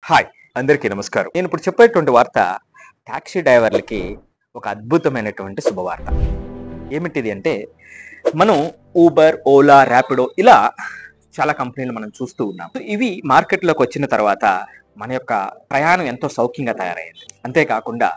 Hi అందరికీ నమస్కారం. నేను ఇప్పుడు చెప్పేటువంటి వార్త టాక్సీ డ్రైవర్లకి ఒక అద్భుతమైనటువంటి శుభవార్త. ఏమిటిది అంటే మనం ఊబర్, ఓలా, ర్యాపిడో ఇలా చాలా కంపెనీలు మనం చూస్తూ ఉన్నాం. ఇవి మార్కెట్లోకి వచ్చిన తర్వాత మన యొక్క ప్రయాణం ఎంతో సౌఖ్యంగా తయారైంది. అంతేకాకుండా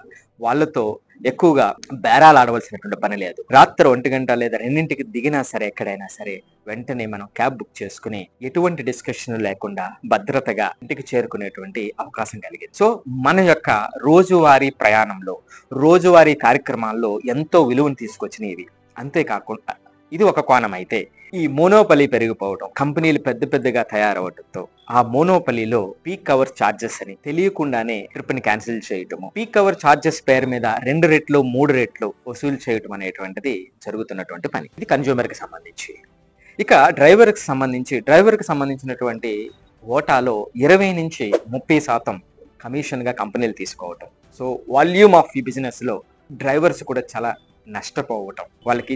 వాళ్ళతో ఎక్కువగా బేరాలు ఆడవలసినటువంటి పని లేదు. రాత్రి 1 గంట లేదా 2ంటికి దిగినా సరే, ఎక్కడైనా సరే వెంటనే మనం క్యాబ్ బుక్ చేసుకుని ఎటువంటి డిస్కషన్ లేకుండా భద్రతగా ఇంటికి చేరుకునేటువంటి అవకాశం కలిగింది. సో మన యొక్క రోజువారీ ప్రయాణంలో, రోజువారీ కార్యక్రమాల్లో ఎంతో విలువను తీసుకొచ్చినవి. అంతేకాకుండా ఇది ఒక కోణం అయితే, ఈ మోనోపలి పెరిగిపోవడం, కంపెనీలు పెద్దగా తయారవడంతో ఆ మోనోపలిలో పీక్ అవర్ ఛార్జెస్ అని తెలియకుండానే ట్రిప్ ని క్యాన్సిల్ చేయటము, పీక్ అవర్ ఛార్జెస్ పేరు మీద 2 రెట్లు 3 రెట్లు వసూలు చేయటం అనేటువంటిది జరుగుతున్నటువంటి పని. ఇది కన్జ్యూమర్ కి సంబంధించి. ఇక డ్రైవర్ కి సంబంధించినటువంటి ఓటాలో 20 నుంచి 30% కమిషన్ గా కంపెనీలు తీసుకోవటం. సో వాల్యూమ్ ఆఫ్ ఈ బిజినెస్ లో డ్రైవర్స్ కూడా చాలా నష్టపోవటం, వాళ్ళకి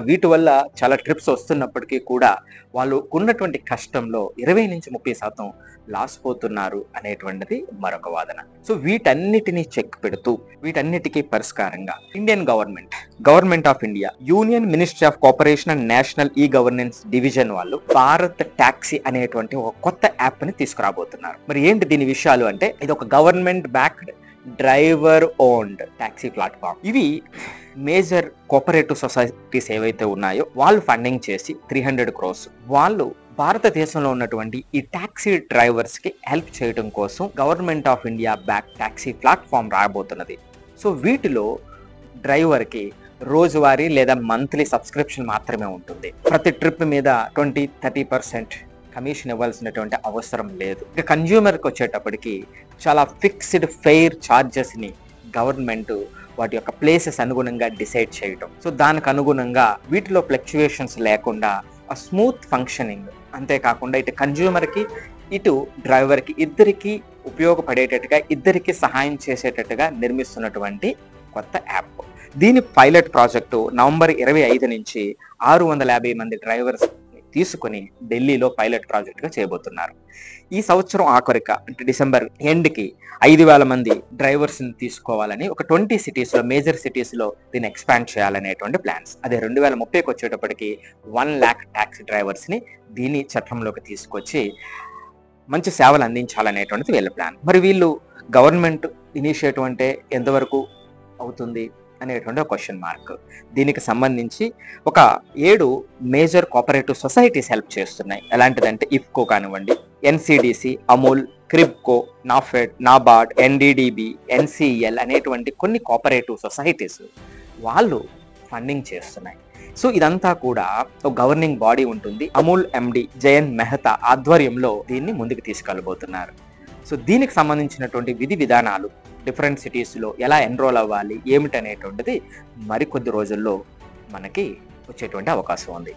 వీటి వల్ల చాలా ట్రిప్స్ వస్తున్నప్పటికీ కూడా వాళ్ళు ఉన్నటువంటి కష్టంలో 20 నుంచి 30% లాస్ పోతున్నారు అనేటువంటిది మరొక వాదన. సో వీటన్నిటిని చెక్ పెడుతూ, వీటన్నిటికీ పరిష్కారంగా Indian government of India, union ministry of cooperation and national e governance division వాళ్ళు భారత్ టాక్సీ అనేటువంటి ఒక కొత్త యాప్ ని తీసుకురాబోతున్నారు. మరి ఏంటి దీని విషయాలు అంటే, ఇది ఒక government backed driver owned taxi platform. ఇవి మేజర్ కోఆపరేటివ్ సొసైటీస్ ఏవైతే ఉన్నాయో వాళ్ళు ఫండింగ్ చేసి 300 crores వాళ్ళు భారతదేశంలో ఉన్నటువంటి ఈ టాక్సీ డ్రైవర్స్ కి హెల్ప్ చేయడం కోసం గవర్నమెంట్ ఆఫ్ ఇండియా బ్యాక్ టాక్సీ ప్లాట్ఫామ్ రాబోతున్నది. సో వీటిలో డ్రైవర్ కి రోజువారీ లేదా మంత్లీ సబ్స్క్రిప్షన్ మాత్రమే ఉంటుంది. ప్రతి ట్రిప్ మీద 20-30% కమిషన్ ఇవ్వాల్సినటువంటి అవసరం లేదు. ఇక కన్జ్యూమర్కి వచ్చేటప్పటికి చాలా ఫిక్స్డ్ ఫెయిర్ ఛార్జెస్ ని గవర్నమెంట్ వాటి యొక్క ప్లేసెస్ అనుగుణంగా డిసైడ్ చేయటం. సో దానికి అనుగుణంగా వీటిలో ఫ్లక్చుయేషన్స్ లేకుండా ఆ స్మూత్ ఫంక్షనింగ్, అంతేకాకుండా ఇటు కన్జ్యూమర్ కి ఇటు డ్రైవర్ కి ఇద్దరికి ఉపయోగపడేటట్టుగా, ఇద్దరికి సహాయం చేసేటట్టుగా నిర్మిస్తున్నటువంటి కొత్త యాప్. దీని పైలట్ ప్రాజెక్టు నవంబర్ 25 నుంచి 650 మంది డ్రైవర్స్ తీసుకుని ఢిల్లీలో పైలట్ ప్రాజెక్ట్ గా చేయబోతున్నారు. ఈ సంవత్సరం ఆఖరిక అంటే డిసెంబర్ ఎండ్ కి 5,000 మంది డ్రైవర్స్ ని తీసుకోవాలని ఒక 20 cities లో, మేజర్ సిటీస్ లో దీన్ని ఎక్స్పాండ్ చేయాలనేటువంటి ప్లాన్స్. అదే 2030కి వచ్చేటప్పటికి 1 lakh టాక్సీ డ్రైవర్స్ ని దీని చట్టంలోకి తీసుకొచ్చి మంచి సేవలు అందించాలనేటువంటిది వీళ్ళ ప్లాన్. మరి వీళ్ళు గవర్నమెంట్ ఇనిషియేటివ్ అంటే ఎంతవరకు అవుతుంది అనేటువంటి ఒక క్వశ్చన్ మార్క్. దీనికి సంబంధించి ఒక 7 మేజర్ కోఆపరేటివ్ సొసైటీస్ హెల్ప్ చేస్తున్నాయి. ఎలాంటిదంటే ఇఫ్కో కానివ్వండి, ఎన్సిడిసి, అమూల్, క్రిబ్కో, నాఫెడ్, నాబార్డ్, ఎన్డిడిబి, ఎన్సిఎల్ అనేటువంటి కొన్ని కోఆపరేటివ్ సొసైటీస్ వాళ్ళు ఫండింగ్ చేస్తున్నాయి. సో ఇదంతా కూడా ఒక గవర్నింగ్ బాడీ ఉంటుంది. అమూల్ ఎండి జయన్ మెహతా ఆధ్వర్యంలో దీన్ని ముందుకు తీసుకెళ్ళబోతున్నారు. సో దీనికి సంబంధించినటువంటి విధి విధానాలు డిఫరెంట్ సిటీస్లో ఎలా ఎన్రోల్ అవ్వాలి ఏమిటనేటువంటిది మరికొద్ది రోజుల్లో మనకి వచ్చేటువంటి అవకాశం ఉంది.